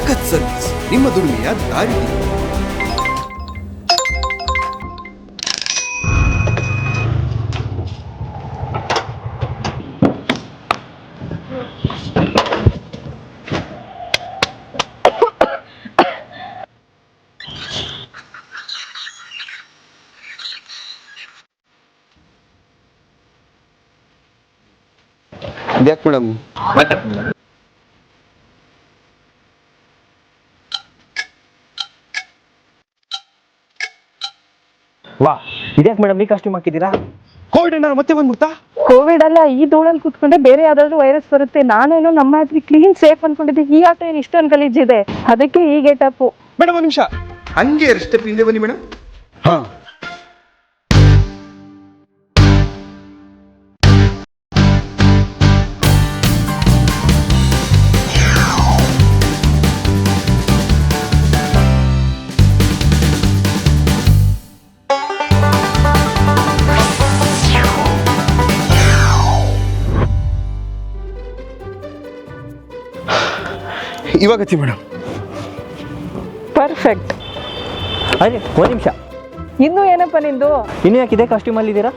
ಸಖತ್ ಸರ್ವಿಸ್, ನಿಮ್ಮ ದುಡಿಮೆಯ ದಾರಿ. ಇದ್ಯಾಕೆ ಮೇಡಮ್? ವಾ, ಇದ್ಯಾಕೆ ಮೇಡಮ್ ಈ ಕಾಸ್ಟ್ಯೂಮ್ ಹಾಕಿದ್ದೀರಾ? ಕೋವಿಡ್ ಏನಾರು ಮತ್ತೆ ಬಂದ್ಬಿಡ್ತಾ? ಕೋವಿಡ್ ಅಲ್ಲ, ಈ ಧೂಳಲ್ಲಿ ಕೂತ್ಕೊಂಡೆ ಬೇರೆ ಯಾವ್ದಾದ್ರು ವೈರಸ್ ಬರುತ್ತೆ. ನಾನೇನೋ ನಮ್ಮ ಹತ್ರ ಕ್ಲೀನ್ ಸೇಫ್ ಅನ್ಕೊಂಡಿದ್ದೆ. ಈ ಆಟ ಏನು ಇಷ್ಟೊಂದು ಗಲೀಜಿದೆ, ಅದಕ್ಕೆ ಈ ಗೆಟಪ್. ಮೇಡಮ್ ಒಂದು ನಿಮಿಷ, ಹಂಗೆ 2 ಸ್ಟೆಪ್ ಹಿಂದೆ ಬನ್ನಿ ಮೇಡಮ್. ಹಾ. ಇವಾಗ ಹಚ್ಚಿ ಮೇಡಮ್. ಪರ್ಫೆಕ್ಟ್. ಅದೇ ಒಂದು ನಿಮಿಷ, ಇನ್ನು ಏನಪ್ಪ ನಿಂದು? ಇನ್ನು ಯಾಕೆ ಇದೇ ಕಾಸ್ಟ್ಯೂಮಲ್ಲಿ ಇದ್ದೀರಾ?